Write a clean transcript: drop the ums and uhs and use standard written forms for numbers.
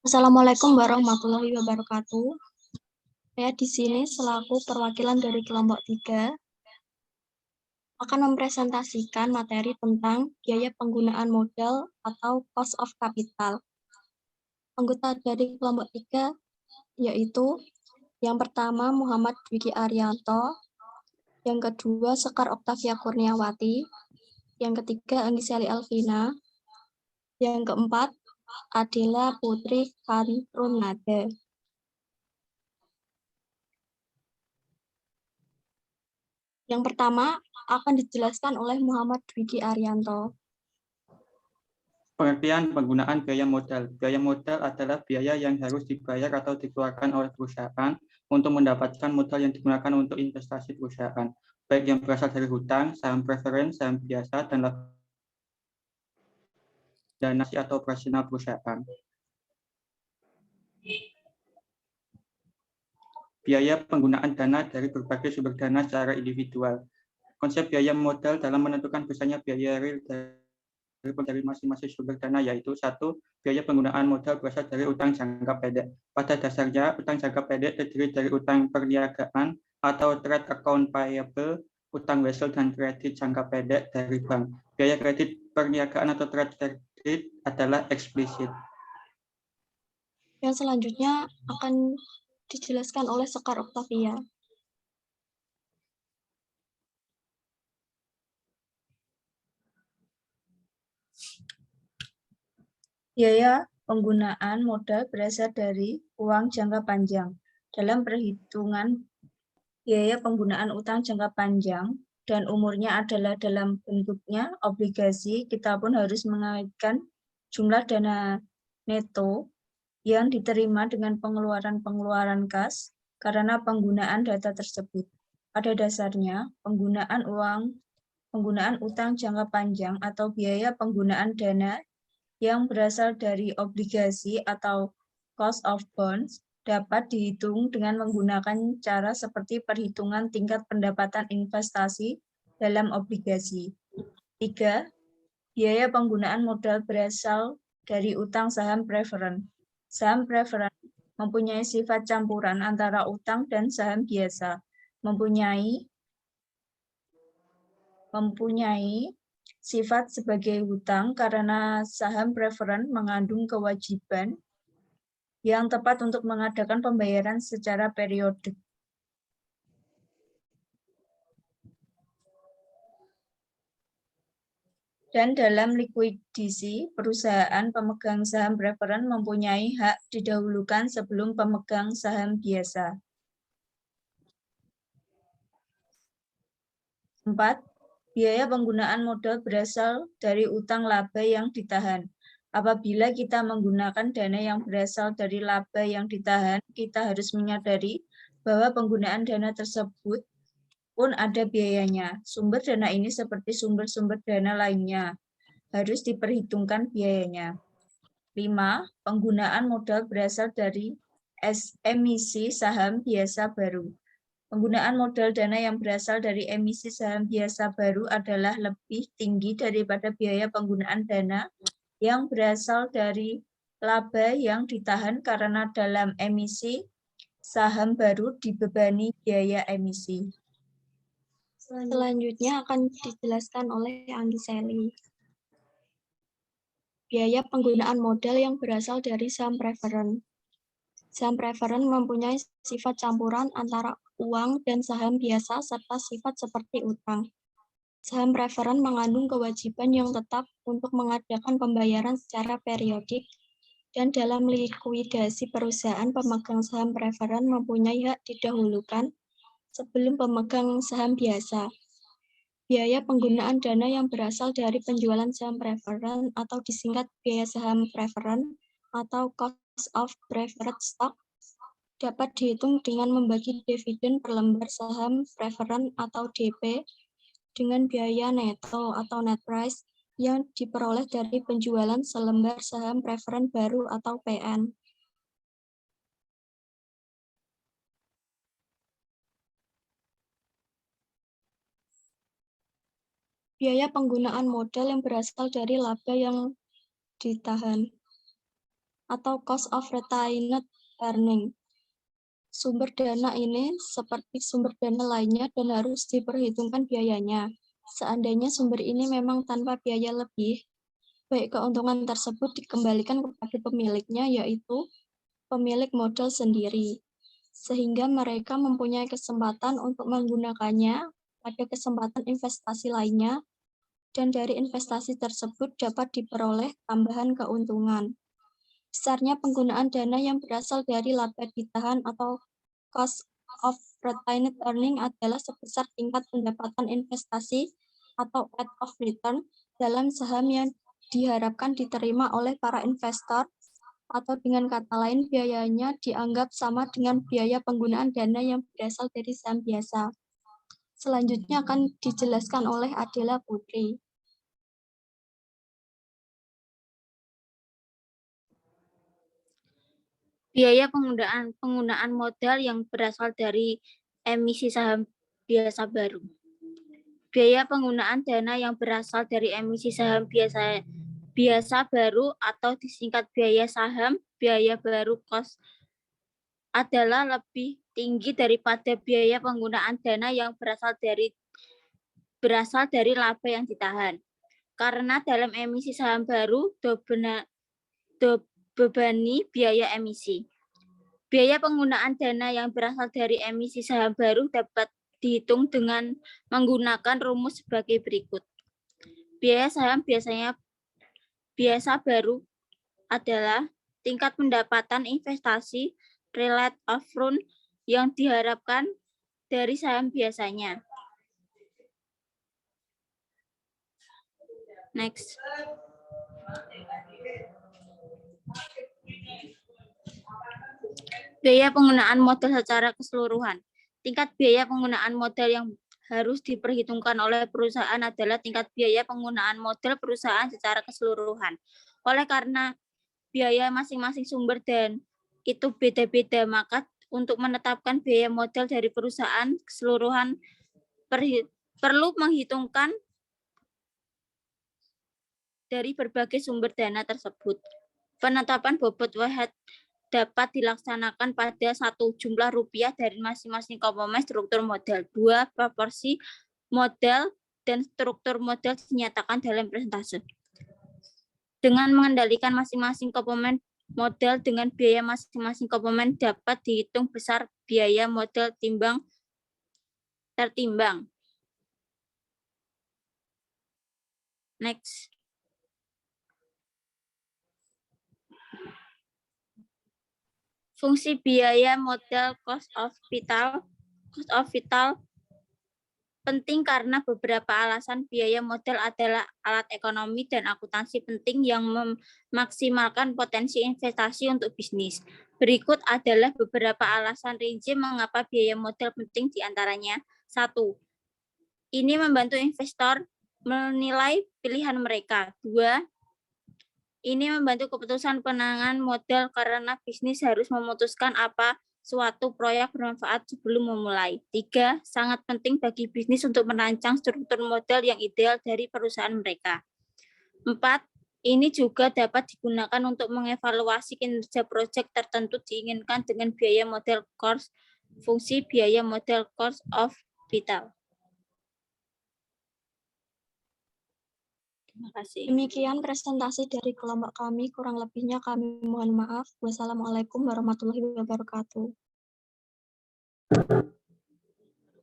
Assalamualaikum warahmatullahi wabarakatuh. Saya di sini selaku perwakilan dari kelompok 3 akan mempresentasikan materi tentang biaya penggunaan modal atau cost of capital. Anggota dari kelompok 3 yaitu yang pertama Muhammad Dwiki Arianto, yang kedua Sekar Oktavia Kurniawati, yang ketiga Anggiseli Alvina, yang keempat Adela Putri Kanrunade. Yang pertama akan dijelaskan oleh Muhammad Dwiki Arianto. Pengertian penggunaan biaya modal. Biaya modal adalah biaya yang harus dibayar atau dikeluarkan oleh perusahaan untuk mendapatkan modal yang digunakan untuk investasi perusahaan, baik yang berasal dari hutang, saham preferen, saham biasa, dan dana atau operasional perusahaan. Biaya penggunaan dana dari berbagai sumber dana secara individual. Konsep biaya modal dalam menentukan besarnya biaya real dari masing-masing sumber dana yaitu satu, biaya penggunaan modal berasal dari utang jangka pendek. Pada dasarnya, utang jangka pendek terdiri dari utang perniagaan atau trade account payable, utang wesel dan kredit jangka pendek dari bank. Biaya kredit perniagaan atau trade kredit adalah eksplisit. Yang selanjutnya akan dijelaskan oleh Sekar Oktavia. Biaya penggunaan modal berasal dari uang jangka panjang. Dalam perhitungan biaya penggunaan utang jangka panjang dan umurnya adalah dalam bentuknya obligasi, kita pun harus mengaitkan jumlah dana neto yang diterima dengan pengeluaran-pengeluaran kas karena penggunaan data tersebut. Pada dasarnya, penggunaan utang jangka panjang atau biaya penggunaan dana yang berasal dari obligasi atau cost of bonds dapat dihitung dengan menggunakan cara seperti perhitungan tingkat pendapatan investasi dalam obligasi. 3. Biaya penggunaan modal berasal dari utang saham preferen. Saham preferen mempunyai sifat campuran antara utang dan saham biasa, mempunyai sifat sebagai hutang karena saham preferen mengandung kewajiban yang tepat untuk mengadakan pembayaran secara periodik. Dan dalam likuidisi, perusahaan pemegang saham preferen mempunyai hak didahulukan sebelum pemegang saham biasa. 4. Biaya penggunaan modal berasal dari utang laba yang ditahan. Apabila kita menggunakan dana yang berasal dari laba yang ditahan, kita harus menyadari bahwa penggunaan dana tersebut pun ada biayanya. Sumber dana ini seperti sumber-sumber dana lainnya, harus diperhitungkan biayanya. 5. Penggunaan modal berasal dari emisi saham biasa baru. Penggunaan modal dana yang berasal dari emisi saham biasa baru adalah lebih tinggi daripada biaya penggunaan dana yang berasal dari laba yang ditahan karena dalam emisi saham baru dibebani biaya emisi. Selanjutnya akan dijelaskan oleh Anggiseli. Biaya penggunaan modal yang berasal dari saham preferen. Saham preferen mempunyai sifat campuran antara uang dan saham biasa serta sifat seperti utang. Saham preferen mengandung kewajiban yang tetap untuk mengadakan pembayaran secara periodik dan dalam likuidasi perusahaan pemegang saham preferen mempunyai hak didahulukan sebelum pemegang saham biasa. Biaya penggunaan dana yang berasal dari penjualan saham preferen atau disingkat biaya saham preferen atau cost of preferred stock dapat dihitung dengan membagi dividen per lembar saham preferen atau DP dengan biaya neto atau net price yang diperoleh dari penjualan selembar saham preferen baru atau PN. Biaya penggunaan modal yang berasal dari laba yang ditahan atau cost of retained earning. Sumber dana ini seperti sumber dana lainnya dan harus diperhitungkan biayanya. Seandainya sumber ini memang tanpa biaya lebih, baik keuntungan tersebut dikembalikan kepada pemiliknya, yaitu pemilik modal sendiri, sehingga mereka mempunyai kesempatan untuk menggunakannya pada kesempatan investasi lainnya, dan dari investasi tersebut dapat diperoleh tambahan keuntungan. Besarnya penggunaan dana yang berasal dari laba ditahan atau cost of retained earning adalah sebesar tingkat pendapatan investasi atau rate of return dalam saham yang diharapkan diterima oleh para investor, atau dengan kata lain biayanya dianggap sama dengan biaya penggunaan dana yang berasal dari saham biasa. Selanjutnya akan dijelaskan oleh Adela Putri. Biaya penggunaan modal yang berasal dari emisi saham biasa baru. Biaya penggunaan dana yang berasal dari emisi saham biasa baru atau disingkat biaya saham biaya baru cost adalah lebih tinggi daripada biaya penggunaan dana yang berasal dari laba yang ditahan. Karena dalam emisi saham baru bebani biaya emisi. Biaya penggunaan dana yang berasal dari emisi saham baru dapat dihitung dengan menggunakan rumus sebagai berikut. Biaya saham biasa baru adalah tingkat pendapatan investasi rate of return yang diharapkan dari saham biasanya. Next. Biaya penggunaan modal secara keseluruhan. Tingkat biaya penggunaan modal yang harus diperhitungkan oleh perusahaan adalah tingkat biaya penggunaan modal perusahaan secara keseluruhan. Oleh karena biaya masing-masing sumber dan itu beda-beda, maka untuk menetapkan biaya modal dari perusahaan keseluruhan perlu menghitungkan dari berbagai sumber dana tersebut. Penetapan bobot wahed dapat dilaksanakan pada satu jumlah rupiah dari masing-masing komponen struktur modal. 2 proporsi modal dan struktur modal dinyatakan dalam persentase. Dengan mengendalikan masing-masing komponen modal dengan biaya masing-masing komponen dapat dihitung besar biaya modal tertimbang. Next. Fungsi biaya modal cost of vital penting karena beberapa alasan. Biaya modal adalah alat ekonomi dan akuntansi penting yang memaksimalkan potensi investasi untuk bisnis. Berikut adalah beberapa alasan rinci mengapa biaya modal penting, diantaranya. 1. Ini membantu investor menilai pilihan mereka. 2. Ini membantu keputusan penanganan modal karena bisnis harus memutuskan apa suatu proyek bermanfaat sebelum memulai. 3. Sangat penting bagi bisnis untuk merancang struktur modal yang ideal dari perusahaan mereka. 4. Ini juga dapat digunakan untuk mengevaluasi kinerja proyek tertentu diinginkan dengan biaya modal cost. Fungsi biaya modal cost of vital. Terima kasih. Demikian presentasi dari kelompok kami, kurang lebihnya kami mohon maaf. Wassalamualaikum warahmatullahi wabarakatuh.